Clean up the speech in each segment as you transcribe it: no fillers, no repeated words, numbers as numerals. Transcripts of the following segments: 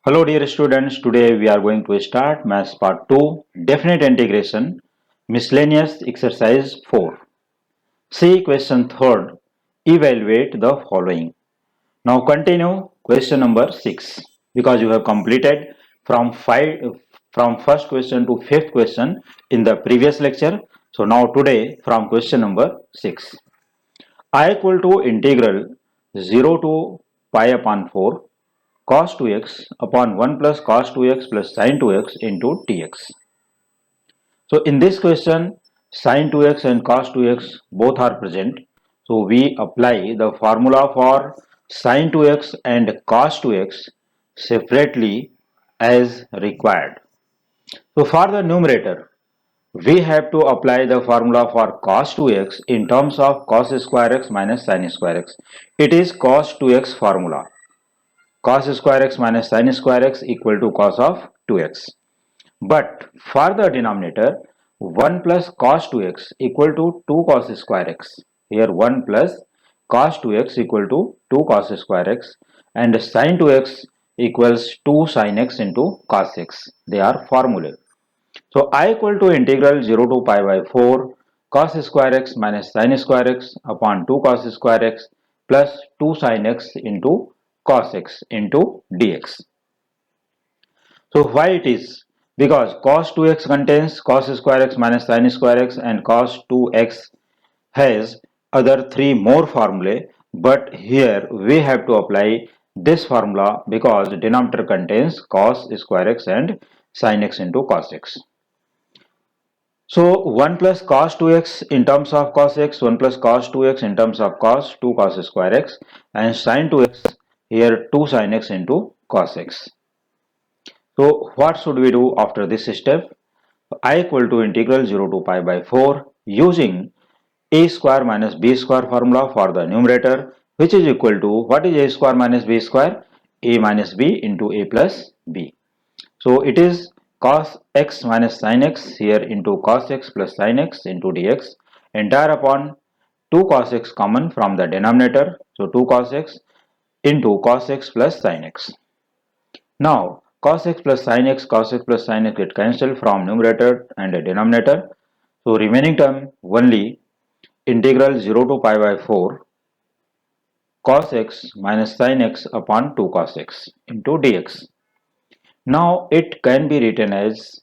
Hello dear students, today we are going to start Maths Part 2, Definite Integration, Miscellaneous Exercise 4. See question 3rd, evaluate the following. Now continue question number 6 because you have completed from first question to fifth question in the previous lecture. So now today from question number 6. I equal to integral 0 to pi upon 4 cos 2x upon 1 plus cos 2x plus sin 2x into dx. So in this question, sin 2x and cos 2x both are present. So we apply the formula for sin 2x and cos 2x separately as required. So for the numerator, we have to apply the formula for cos 2x in terms of cos square x minus sin square x. It is cos 2x formula. Cos square x minus sin square x equal to cos of 2x. But for the denominator, 1 plus cos 2x equal to 2 cos square x. Here 1 plus cos 2x equal to 2 cos square x and sin 2x equals 2 sin x into cos x. They are formulae. So I equal to integral 0 to pi by 4 cos square x minus sin square x upon 2 cos square x plus 2 sin x into cos x into dx. So why it is? Because cos 2x contains cos square x minus sin square x and cos 2x has other three more formulae, but here we have to apply this formula because denominator contains cos square x and sin x into cos x. So 1 plus cos 2x in terms of cos x, 1 plus cos 2x in terms of cos 2 cos square x and sin 2x here 2 sin x into cos x. So what should we do after this step? I equal to integral 0 to pi by 4 using a square minus b square formula for the numerator, which is equal to what is a square minus b square? A minus b into a plus b. So it is cos x minus sin x here into cos x plus sin x into dx entire upon 2 cos x common from the denominator. So 2 cos x into cos x plus sin x. Now cos x plus sin x, cos x plus sin x get cancelled from numerator and denominator. So remaining term only integral 0 to pi by 4 cos x minus sin x upon 2 cos x into dx. Now it can be written as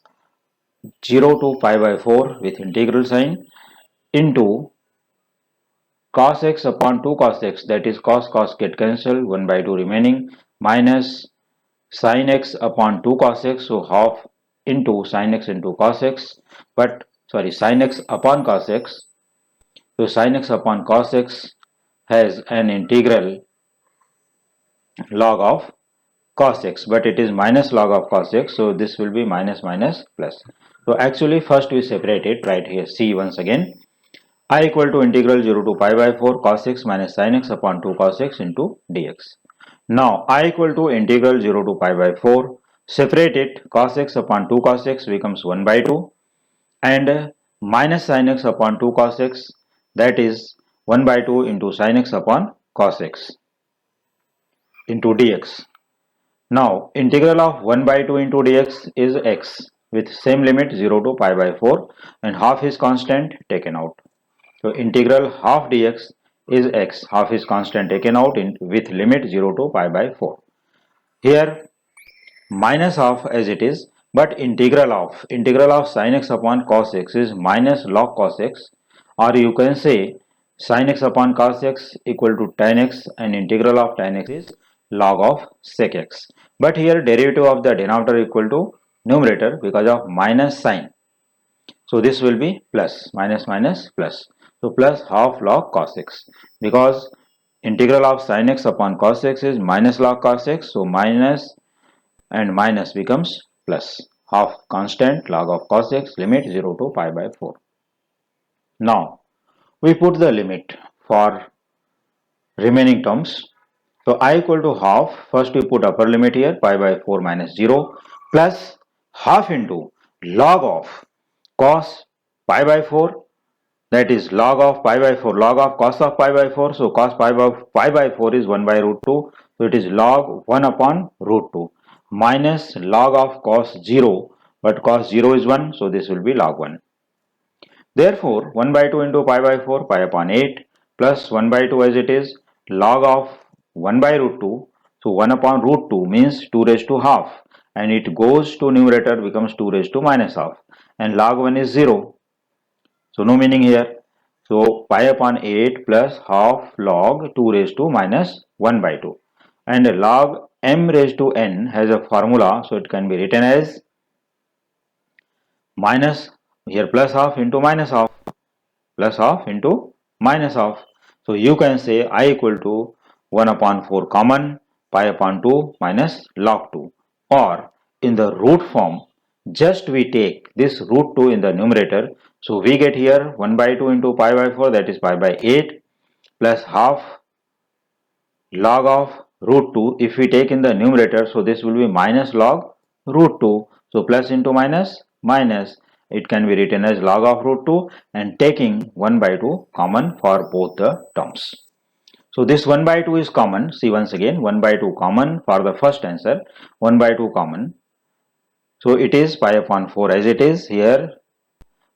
0 to pi by 4 with integral sign into cos x upon 2 cos x, that is cos get cancelled 1 by 2 remaining, minus sin x upon 2 cos x, so half into sin x into cos x, but sorry, sin x upon cos x. So sin x upon cos x has an integral log of cos x, but it is minus log of cos x, so this will be minus minus plus. So actually first we separate it right here. See once again, I equal to integral 0 to pi by 4 cos x minus sin x upon 2 cos x into dx. Now I equal to integral 0 to pi by 4, separate it, cos x upon 2 cos x becomes 1 by 2 and minus sin x upon 2 cos x, that is 1 by 2 into sin x upon cos x into dx. Now integral of 1 by 2 into dx is x with same limit 0 to pi by 4 and half is constant taken out. So integral half dx is x, half is constant taken out with limit 0 to pi by 4. Here minus half as it is, but integral of sin x upon cos x is minus log cos x, or you can say sin x upon cos x equal to tan x and integral of tan x is log of sec x. But here derivative of the denominator equal to numerator because of minus sign. So this will be plus, minus minus plus. So plus half log cos x, because integral of sin x upon cos x is minus log cos x. So minus and minus becomes plus, half constant log of cos x, limit 0 to pi by 4. Now we put the limit for remaining terms. So I equal to half, first we put upper limit here, pi by 4 minus 0 plus half into log of cos pi by 4, that is log of pi by 4, log of cos of pi by 4. So cos pi by 4 is 1 by root 2, so it is log 1 upon root 2. minus log of cos 0, but cos 0 is 1, so this will be log 1. Therefore, 1 by 2 into pi by 4, pi upon 8, plus 1 by 2 as it is, log of 1 by root 2. So 1 upon root 2 means 2 raised to half, and it goes to numerator, becomes 2 raised to minus half, and log 1 is 0. So no meaning here. So pi upon 8 plus half log 2 raised to minus 1 by 2. And log m raised to n has a formula, so it can be written as minus, here plus half into minus half, plus half into minus half. So you can say I equal to 1 upon 4 common, pi upon 2 minus log 2. Or in the root form, just we take this root 2 in the numerator. So we get here 1 by 2 into pi by 4, that is pi by 8, plus half log of root 2. If we take in the numerator, so this will be minus log root 2. So plus into minus, minus. It can be written as log of root 2, and taking 1 by 2 common for both the terms. So this 1 by 2 is common. See once again, 1 by 2 common for the first answer, 1 by 2 common. So it is pi upon 4 as it is here,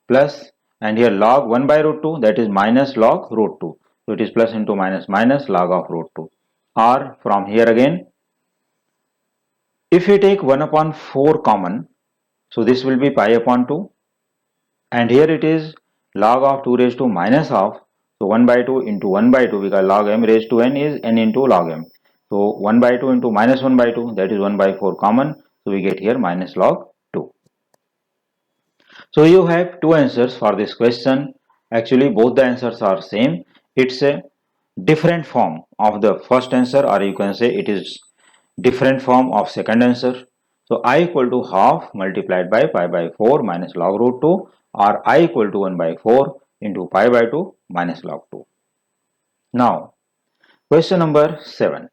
plus, and here log 1 by root 2, that is minus log root 2. So it is plus into minus, minus log of root 2. Or from here again, if we take 1 upon 4 common, so this will be pi upon 2, and here it is log of 2 raised to minus half. So 1 by 2 into 1 by 2, because log m raised to n is n into log m. So 1 by 2 into minus 1 by 2, that is 1 by 4 common. So we get here minus log 2. So you have two answers for this question. Actually both the answers are same. It's a different form of the first answer, or you can say it is different form of second answer. So I equal to half multiplied by pi by 4 minus log root 2, or I equal to 1 by 4 into pi by 2 minus log 2. Now question number 7.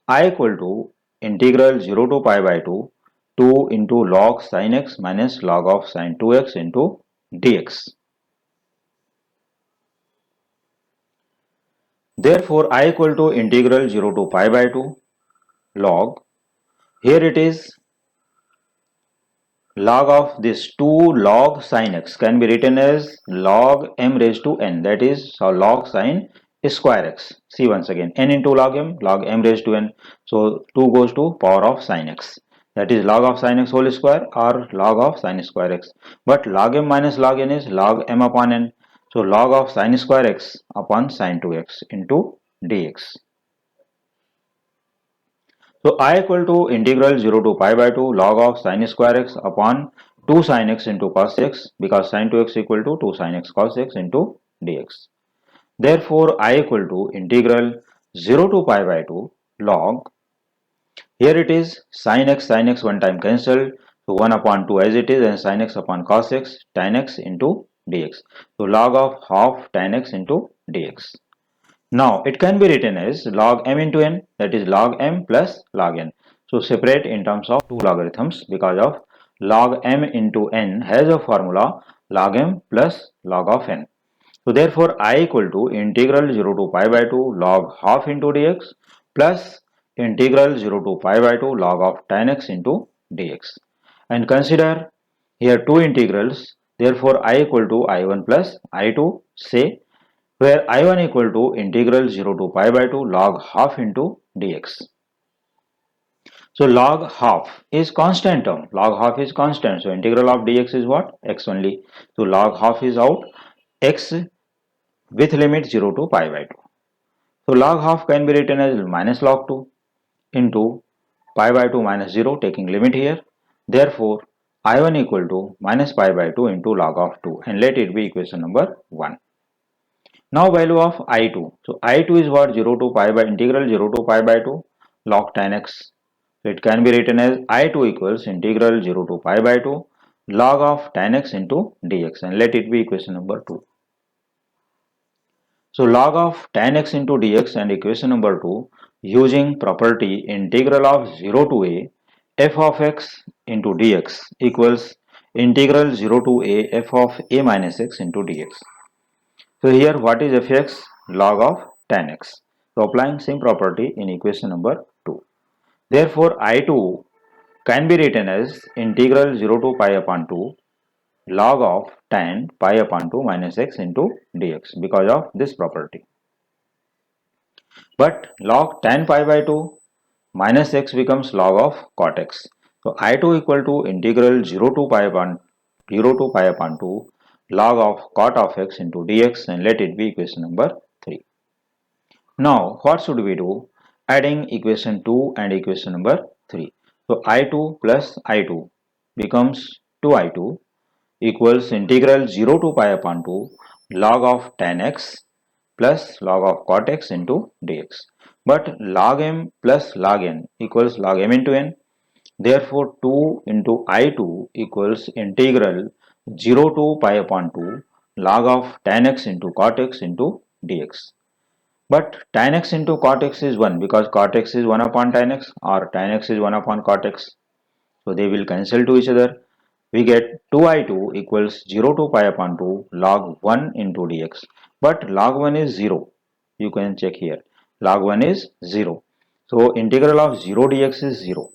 I equal to integral 0 to pi by 2 2 into log sin x minus log of sin 2x into dx. Therefore I equal to integral 0 to pi by 2 log, here it is log of this 2 log sin x can be written as log m raised to n, that is log sin square x. See once again, n into log m raised to n. So 2 goes to power of sin x, that is log of sin x whole square or log of sin square x. But log m minus log n is log m upon n. So log of sin square x upon sin 2x into dx. So I equal to integral 0 to pi by 2 log of sin square x upon 2 sin x into cos x, because sin 2x equal to 2 sin x cos x into dx. Therefore I equal to integral 0 to pi by 2 log, here it is sin x one time cancelled, so 1 upon 2 as it is, and sin x upon cos x tan x into dx. So log of half tan x into dx. Now it can be written as log m into n, that is log m plus log n. So separate in terms of two logarithms, because of log m into n has a formula log m plus log of n. So therefore I equal to integral 0 to pi by 2 log half into dx plus integral 0 to pi by 2 log of tan x into dx. And consider here two integrals, therefore I equal to I1 plus I2, say, where I1 equal to integral 0 to pi by 2 log half into dx. So log half is constant term, log half is constant, so integral of dx is what? X only. So log half is out, x with limit 0 to pi by 2. So log half can be written as minus log 2 into pi by 2 minus 0, taking limit here. Therefore I1 equal to minus pi by 2 into log of 2, and let it be equation number 1. Now value of I2. So I2 is what? 0 to pi by integral 0 to pi by 2 log tan x. So it can be written as I2 equals integral 0 to pi by 2 log of tan x into dx, and let it be equation number 2. So log of tan x into dx and equation number 2 using property integral of 0 to a f of x into dx equals integral 0 to a f of a minus x into dx. So here what is fx? Log of tan x. So applying same property in equation number 2. Therefore I2 can be written as integral 0 to pi upon 2 log of tan pi upon 2 minus x into dx because of this property. But log tan pi by 2 minus x becomes log of cot x. So I2 equal to integral 0 to pi upon 2 log of cot of x into dx, and let it be equation number 3. Now what should we do? Adding equation 2 and equation number 3. So I2 plus I2 becomes 2I2 equals integral 0 to pi upon 2 log of tan x plus log of cot x into dx. But log m plus log n equals log m into n. Therefore, 2 into I2 equals integral 0 to pi upon 2 log of tan x into cot x into dx. But tan x into cot x is 1 because cot x is 1 upon tan x, or tan x is 1 upon cot x. So they will cancel to each other. We get 2I2 equals 0 to pi upon 2 log 1 into dx. But log 1 is 0. You can check here. Log 1 is 0. So integral of 0 dx is 0.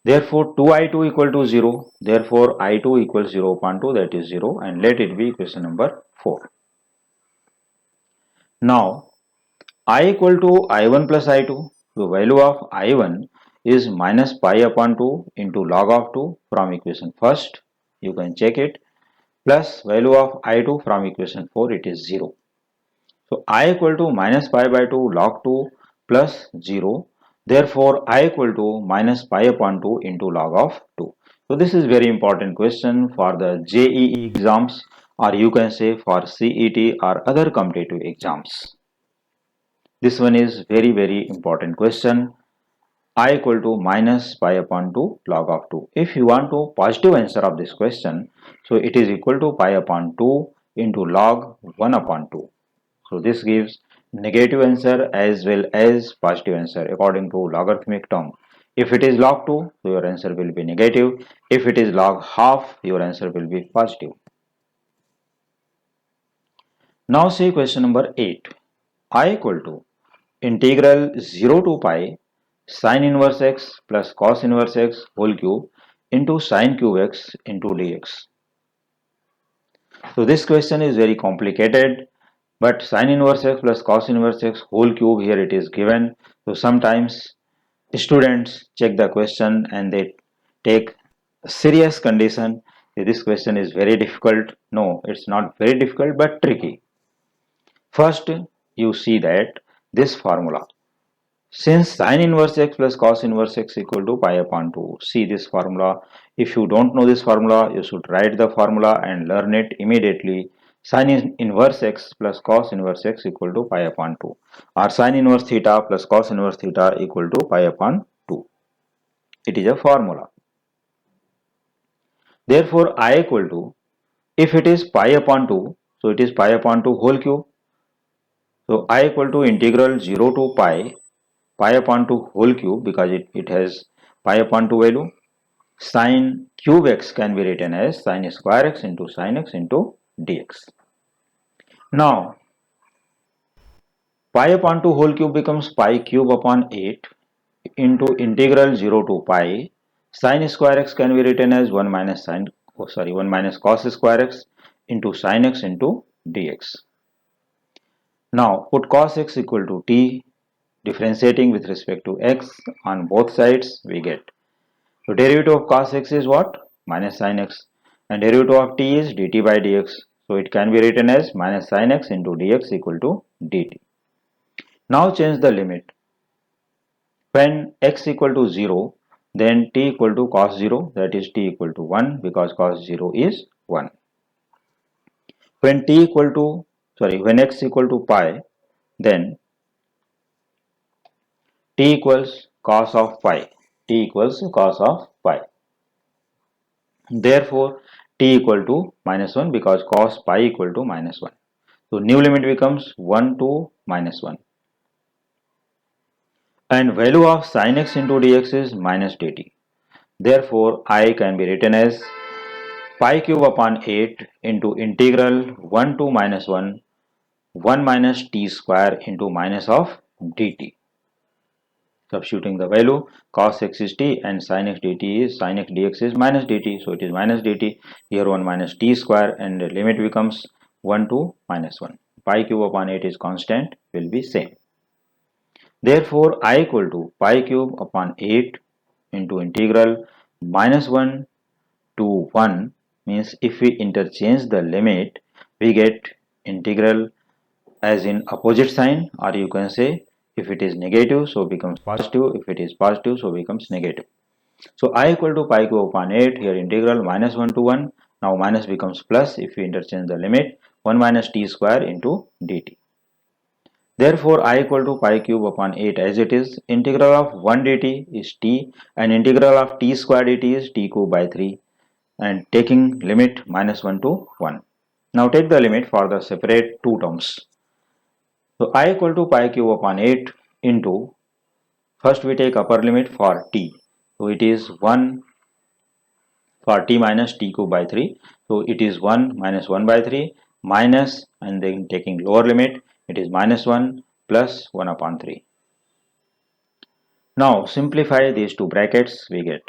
Therefore 2I2 equal to 0. Therefore I2 equals 0 upon 2, that is 0, and let it be equation number 4. Now I equal to I1 plus I2. The value of I1 is minus pi upon 2 into log of 2 from equation first. You can check it. Plus value of I2 from equation 4, it is 0. So I equal to minus pi by 2 log 2 plus 0. Therefore I equal to minus pi upon 2 into log of 2. So this is very important question for the JEE exams, or you can say for CET or other competitive exams. This one is very important question. I equal to minus pi upon 2 log of 2. If you want to positive answer of this question, so it is equal to pi upon 2 into log 1 upon 2. So this gives negative answer as well as positive answer according to logarithmic term. If it is log 2, so your answer will be negative. If it is log half, your answer will be positive. Now see question number 8. I equal to integral 0 to pi sin inverse x plus cos inverse x whole cube into sin cube x into dx. So this question is very complicated, but sin inverse x plus cos inverse x whole cube, here it is given. So sometimes students check the question and they take serious condition. This question is very difficult. No, it's not very difficult but tricky. First, you see that this formula. Since sin inverse x plus cos inverse x equal to pi upon 2, see this formula. If you don't know this formula, you should write the formula and learn it immediately. Sin inverse x plus cos inverse x equal to pi upon 2, or sin inverse theta plus cos inverse theta equal to pi upon 2. It is a formula. Therefore, I equal to, if it is pi upon 2, so it is pi upon 2 whole cube. So I equal to integral 0 to pi upon 2 whole cube, because it has pi upon 2 value. Sin cube x can be written as sin square x into sin x into dx. Now pi upon 2 whole cube becomes pi cube upon 8 into integral 0 to pi. Sin square x can be written as 1 minus 1 minus cos square x into sin x into dx. Now put cos x equal to t, differentiating with respect to x on both sides, we get. So derivative of cos x is what? Minus sin x. And derivative of t is dt by dx. So it can be written as minus sin x into dx equal to dt. Now change the limit. When x equal to 0, then t equal to cos 0, that is t equal to 1, because cos 0 is 1. When when x equal to pi, then t equals cos of pi. T equals cos of pi. Therefore, t equal to minus 1, because cos pi equal to minus 1. So new limit becomes 1 to minus 1. And value of sin x into dx is minus dt. Therefore, I can be written as pi cube upon 8 into integral 1 to minus 1 minus t square into minus of dt. Substituting the value, cos x is t and sin x dt is sin x dx is minus dt. So it is minus dt. Here 1 minus t square and the limit becomes 1 to minus 1. Pi cube upon 8 is constant, will be same. Therefore, I equal to pi cube upon 8 into integral minus 1 to 1 means if we interchange the limit, we get integral as in opposite sign, or you can say if it is negative, so becomes positive. If it is positive, so becomes negative. So I equal to pi cube upon 8, here integral minus 1 to 1. Now minus becomes plus if we interchange the limit 1 minus t square into dt. Therefore, I equal to pi cube upon 8 as it is. Integral of 1 dt is t and integral of t square dt is t cube by 3 and taking limit minus 1 to 1. Now take the limit for the separate two terms. So I equal to pi cube upon 8 into, first we take upper limit for t. So it is 1 for t minus t cube by 3. So it is 1 minus 1 by 3 minus, and then taking lower limit, it is minus 1 plus 1 upon 3. Now simplify these two brackets, we get.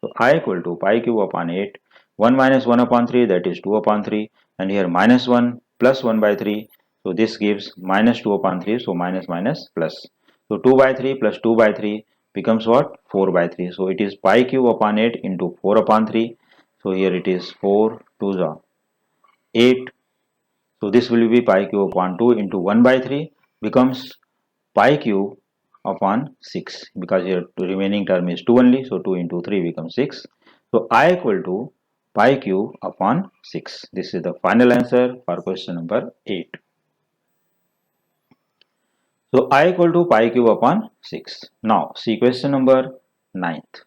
So I equal to pi cube upon 8, 1 minus 1 upon 3, that is 2 upon 3, and here minus 1 plus 1 by 3. So this gives minus 2 upon 3, so minus minus plus. So 2 by 3 plus 2 by 3 becomes what? 4 by 3. So it is pi cube upon 8 into 4 upon 3. So here it is 4 to the 8. So this will be pi cube upon 2 into 1 by 3 becomes pi cube upon 6, because here the remaining term is 2 only. So 2 into 3 becomes 6. So I equal to pi cube upon 6. This is the final answer for question number 8. So I equal to pi cube upon 6. Now see question number 9th.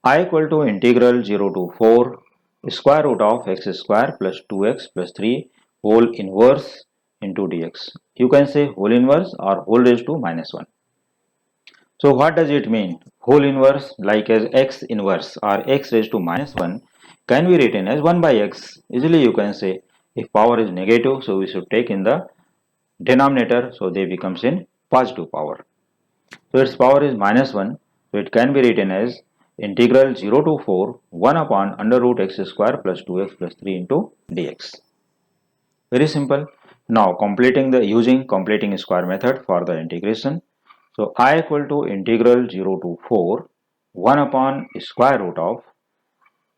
I equal to integral 0 to 4 square root of x square plus 2x plus 3 whole inverse into dx. You can say whole inverse or whole raised to minus 1. So what does it mean? Whole inverse, like as x inverse or x raised to minus 1 can be written as 1 by x. Easily you can say if power is negative, so we should take in the denominator, so they becomes in positive power. So its power is minus 1, so it can be written as integral 0 to 4 1 upon under root x square plus 2x plus 3 into dx. Very simple. Now completing the using completing square method for the integration. So I equal to integral 0 to 4 1 upon square root of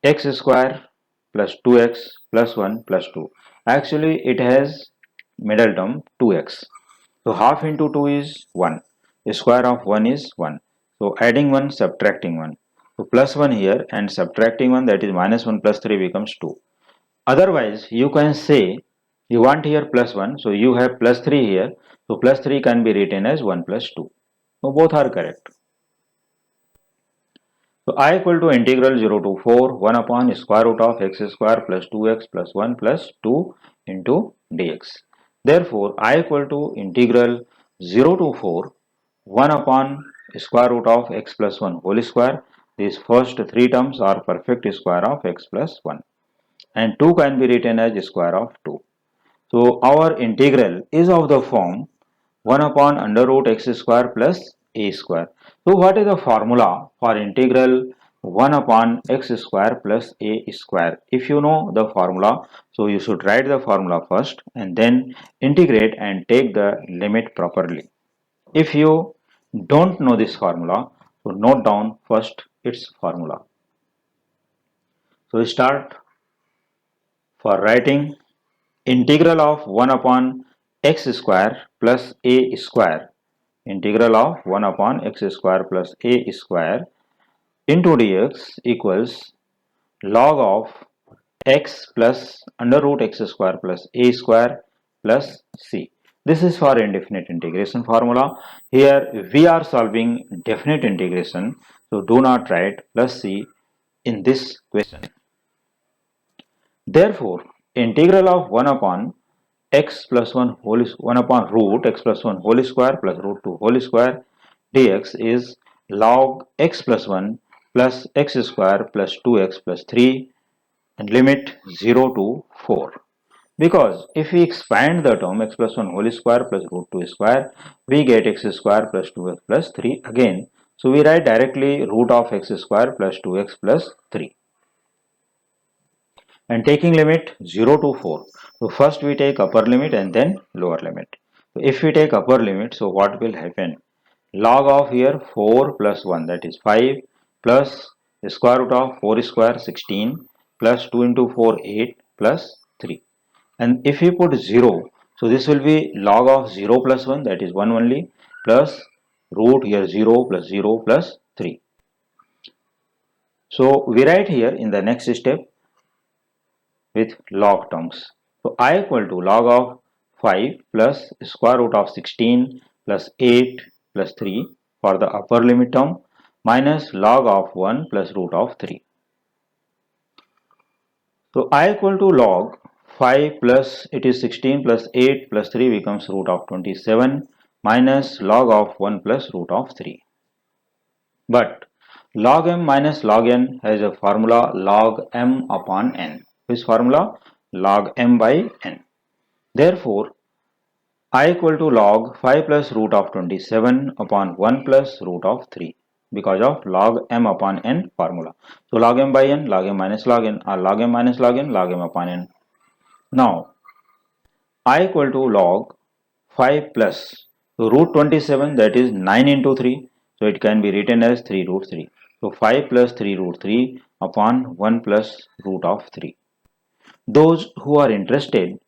x square plus 2x plus 1 plus 2. Actually it has middle term 2x. So half into 2 is 1. The square of 1 is 1. So adding 1, subtracting 1. So plus 1 here and subtracting 1, that is minus 1 plus 3 becomes 2. Otherwise you can say you want here plus 1, so you have plus 3 here. So plus 3 can be written as 1 plus 2. So both are correct. So I equal to integral 0 to 4 1 upon square root of x square plus 2x plus 1 plus 2 into dx. Therefore, I equal to integral 0 to 4 1 upon square root of x plus 1 whole square. These first three terms are perfect square of x plus 1 and 2 can be written as square of 2. So our integral is of the form 1 upon under root x square plus a square. So what is the formula for integral 1 upon x square plus a square? If you know the formula, so you should write the formula first and then integrate and take the limit properly. If you don't know this formula, so note down first its formula. So start for writing integral of 1 upon x square plus a square, integral of 1 upon x square plus a square into dx equals log of x plus under root x square plus a square plus c. This is for indefinite integration formula. Here we are solving definite integration, so do not write plus c in this question. Therefore, integral of 1 upon x plus 1 whole 1 upon root x plus 1 whole square plus root 2 whole square dx is log x plus 1 plus x square plus 2x plus 3 and limit 0 to 4. Because if we expand the term x plus 1 whole square plus root 2 square, we get x square plus 2x plus 3 again. So we write directly root of x square plus 2x plus 3. And taking limit 0 to 4. So first we take upper limit and then lower limit. So if we take upper limit, so what will happen? Log of here 4 plus 1, that is 5, plus the square root of 4 square 16, plus 2 into 4 8, plus 3. And if we put 0, so this will be log of 0 plus 1, that is 1 only, plus root here 0 plus 0 plus 3. So we write here in the next step with log terms. So I equal to log of 5 plus square root of 16 plus 8 plus 3 for the upper limit term, minus log of 1 plus root of 3. So I equal to log 5 plus it is 16 plus 8 plus 3 becomes root of 27 minus log of 1 plus root of 3. But log m minus log n has a formula log m upon n. Which formula? Log m by n. Therefore, I equal to log 5 plus root of 27 upon 1 plus root of 3 because of log m upon n formula. So log m by n, log m minus log n, or log m minus log n, log m upon n. Now, I equal to log 5 plus root 27, that is 9 into 3. So it can be written as 3 root 3. So 5 plus 3 root 3 upon 1 plus root of 3. Those who are interested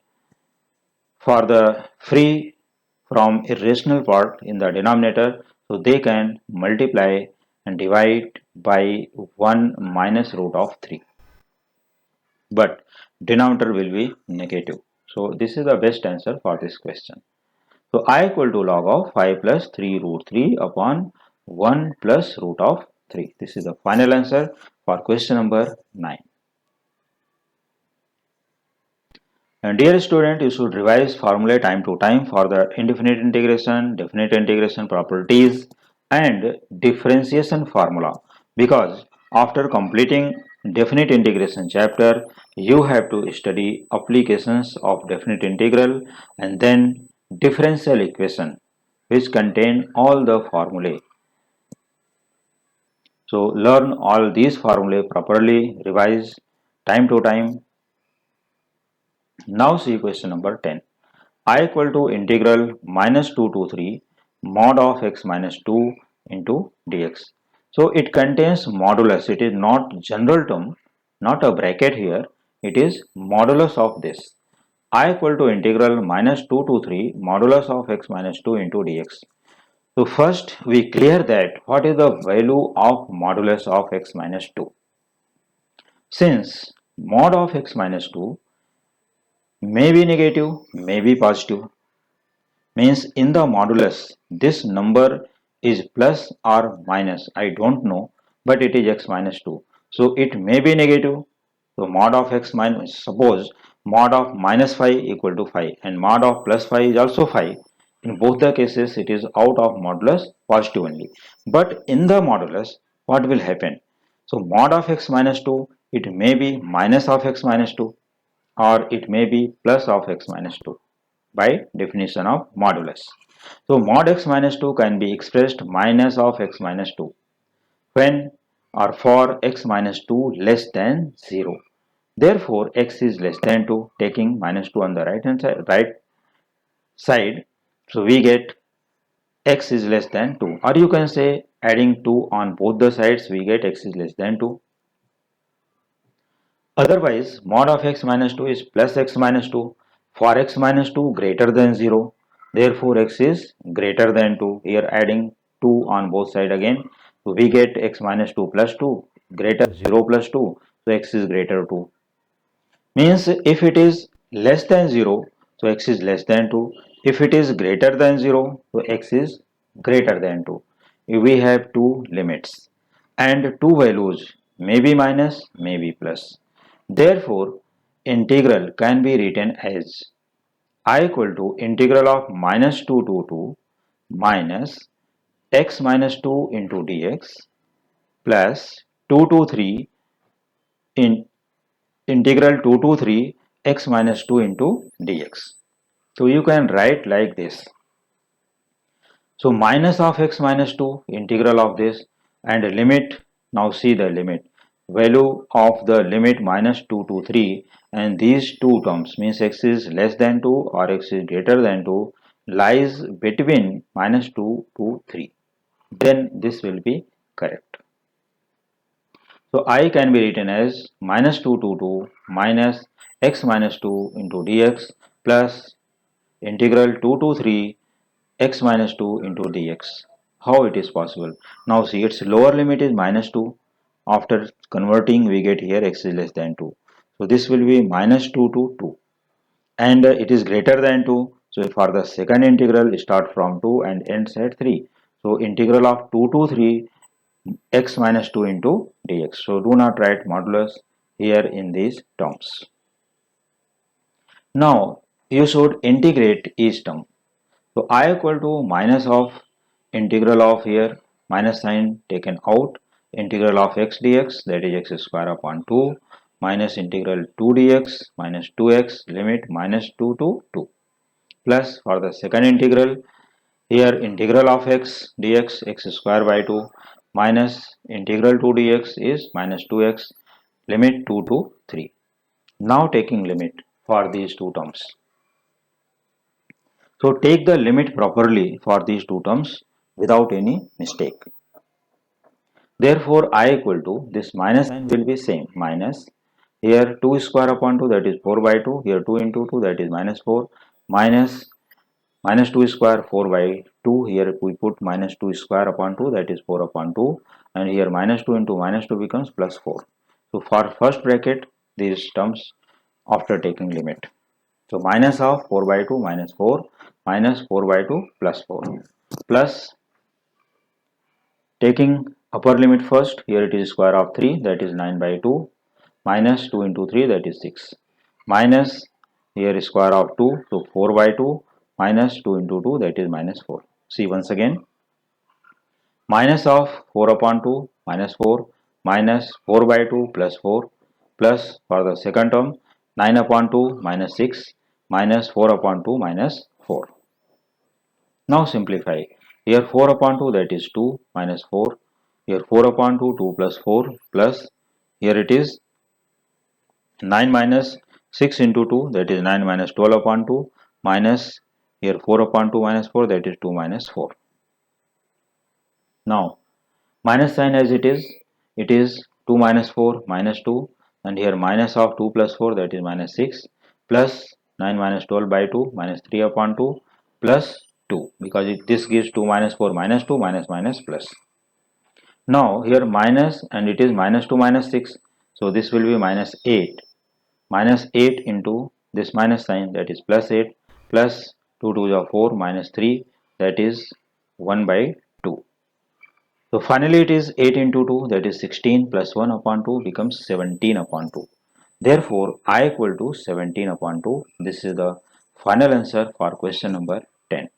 for the free from irrational part in the denominator, so they can multiply and divide by 1 minus root of 3. But denominator will be negative. So this is the best answer for this question. So I equal to log of 5 plus 3 root 3 upon 1 plus root of 3. This is the final answer for question number 9. And dear student, you should revise formula time to time for the indefinite integration, definite integration properties and differentiation formula, because after completing definite integration chapter, you have to study applications of definite integral and then differential equation which contain all the formulae. So learn all these formulae properly, revise time to time. Now see question number 10. I equal to integral minus 2 to 3 mod of x minus 2 into dx. So it contains modulus. It is not general term, not a bracket here. It is modulus of this. I equal to integral minus 2 to 3 modulus of x minus 2 into dx. So first we clear that what is the value of modulus of x minus 2. Since mod of x minus 2 may be negative, may be positive, means in the modulus this number is plus or minus, I don't know, but it is x minus 2. So it may be negative. So mod of x minus, suppose mod of minus 5 equal to 5 and mod of plus 5 is also 5. In both the cases it is out of modulus positive only. But in the modulus what will happen? So mod of x minus 2, it may be minus of x minus 2 or it may be plus of x minus 2 by definition of modulus. So mod x minus 2 can be expressed minus of x minus 2 when or for x minus 2 less than 0. Therefore, x is less than 2, taking minus 2 on the right side. So we get x is less than 2, or you can say adding 2 on both the sides we get x is less than 2. Otherwise, mod of x minus 2 is plus x minus 2 for x minus 2 greater than 0. Therefore, x is greater than 2. Here adding 2 on both sides again. So we get x minus 2 plus 2 greater 0 plus 2. So x is greater 2. Means if it is less than 0, so x is less than 2. If it is greater than 0, so x is greater than 2. We have two limits and two values, maybe minus, maybe plus. Therefore, integral can be written as I equal to integral of minus 2 to 2 minus x minus 2 into dx plus 2 to 3 in integral 2 to 3 x minus 2 into dx. So you can write like this. So minus of x minus 2 integral of this and limit. Now see the limit value of the limit minus 2 to 3, and these two terms means x is less than 2 or x is greater than 2 lies between minus 2 to 3. Then this will be correct. So I can be written as minus 2 to 2 minus x minus 2 into dx plus integral 2 to 3 x minus 2 into dx. How it is possible? Now see, its lower limit is minus 2. After converting, we get here x is less than 2. So this will be minus 2 to 2. And it is greater than 2. So for the second integral, start from 2 and ends at 3. So integral of 2 to 3 x minus 2 into dx. So do not write modulus here in these terms. Now you should integrate each term. So I equal to minus of integral of here minus sign taken out, integral of x dx, that is x square upon 2 minus integral 2 dx minus 2x limit minus 2 to 2 plus for the second integral here integral of x dx x square by 2 minus integral 2 dx is minus 2x limit 2 to 3. Now taking limit for these two terms. So take the limit properly for these two terms without any mistake. Therefore, I equal to this minus sign will be same minus here 2 square upon 2 that is 4 by 2 here 2 into 2 that is minus 4 minus minus 2 square 4 by 2 here we put minus 2 square upon 2 that is 4 upon 2 and here minus 2 into minus 2 becomes plus 4. So for first bracket these terms after taking limit. So minus of 4 by 2 minus 4 minus 4 by 2 plus 4 plus taking upper limit first, here it is square of 3 that is 9 by 2 minus 2 into 3 that is 6 minus here is square of 2 so 4 by 2 minus 2 into 2 that is minus 4. See once again minus of 4 upon 2 minus 4 minus 4 by 2 plus 4 plus for the second term 9 upon 2 minus 6 minus 4 upon 2 minus 4. Now simplify. Here 4 upon 2 that is 2 minus 4. Here 4 upon 2 2 plus 4 plus here it is 9 minus 6 into 2 that is 9 minus 12 upon 2 minus here 4 upon 2 minus 4 that is 2 minus 4. Now minus sign as it is 2 minus 4 minus 2 and here minus of 2 plus 4 that is minus 6 plus 9 minus 12 by 2 minus 3 upon 2 plus 2 because this gives 2 minus 4 minus 2 minus minus plus. Now here minus and it is minus 2 minus 6 so this will be minus 8 into this minus sign that is plus 8 plus 2 to the 4 minus 3 that is 1 by 2. So finally it is 8 into 2 that is 16 plus 1 upon 2 becomes 17 upon 2. Therefore I equal to 17 upon 2. This is the final answer for question number 10.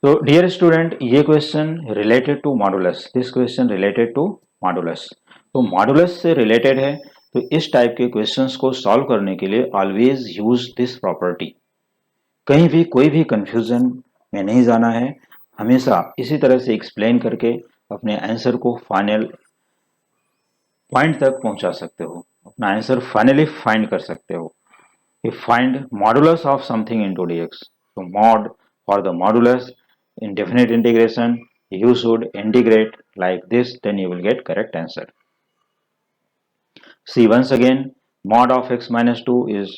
तो dear student ये question related to modulus, this question related to modulus, तो modulus से related है। तो इस type के questions को solve करने के लिए ऑलवेज यूज दिस प्रॉपर्टी। कहीं भी कोई भी कंफ्यूजन में नहीं जाना है, हमेशा इसी तरह से एक्सप्लेन करके अपने आंसर को फाइनल पॉइंट तक पहुंचा सकते हो, अपना आंसर फाइनली फाइंड कर सकते हो। If find modulus of something into dx, तो mod for the modulus in definite integration you should integrate like this, then you will get correct answer. See once again mod of x minus 2 is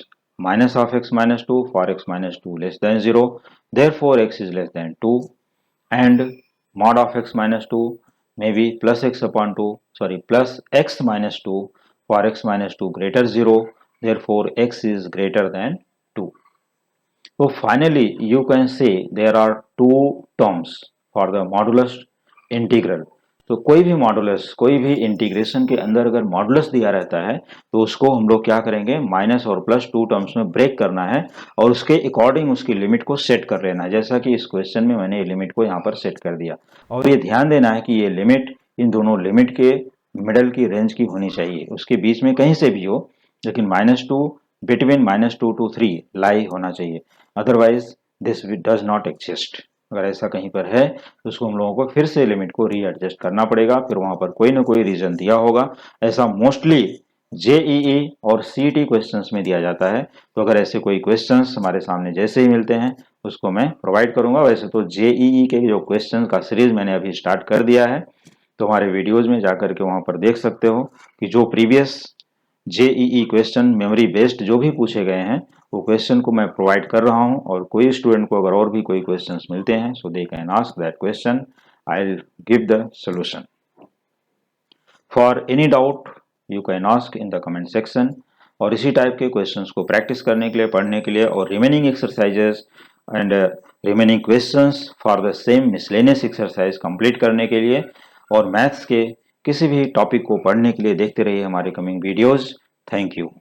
minus of x minus 2 for x minus 2 less than 0, therefore x is less than 2, and mod of x minus 2 may be plus x upon 2 plus x minus 2 for x minus 2 greater 0, therefore x is greater than 2. So finally you can say there are two terms for the modulus integral. तो कोई भी modulus, कोई भी integration के अंदर अगर modulus दिया रहता है तो उसको हम लोग क्या करेंगे, माइनस और प्लस टू टर्म्स में ब्रेक करना है और उसके अकॉर्डिंग उसकी लिमिट को सेट कर लेना है। जैसा कि इस क्वेश्चन में मैंने ये लिमिट को यहाँ पर सेट कर दिया और ये ध्यान देना है कि ये लिमिट इन दोनों लिमिट के मिडल की रेंज की होनी चाहिए, उसके बीच में कहीं से भी हो, लेकिन -2 बिटवीन -2 to 3 लाई होना चाहिए, otherwise this does not exist. अगर ऐसा कहीं पर है तो उसको हम लोगों को फिर से लिमिट को रीएडजस्ट करना पड़ेगा, फिर वहां पर कोई ना कोई रीजन दिया होगा। ऐसा मोस्टली जेईई और सीईटी क्वेश्चंस में दिया जाता है। तो अगर ऐसे कोई क्वेश्चंस हमारे सामने जैसे ही मिलते हैं उसको मैं प्रोवाइड करूंगा। वैसे तो जेईई के जो क्वेश्चन का सीरीज मैंने अभी स्टार्ट कर दिया है, तो हमारे वीडियोज में जाकर के वहां पर देख सकते हो कि जो previous JEE question memory based जो भी पूछे गए हैं वो क्वेश्चन को मैं प्रोवाइड कर रहा हूं। और कोई स्टूडेंट को अगर और भी कोई क्वेश्चंस मिलते हैं so they can ask that question, I will give the solution. For any doubt you can ask in the comment section. और इसी टाइप के क्वेश्चंस को प्रैक्टिस करने के लिए, पढ़ने के लिए और remaining exercises and remaining questions for the same miscellaneous exercise complete करने के लिए और मैथ्स के किसी भी टॉपिक को पढ़ने के लिए देखते रहिए हमारे कमिंग वीडियोज। Thank you.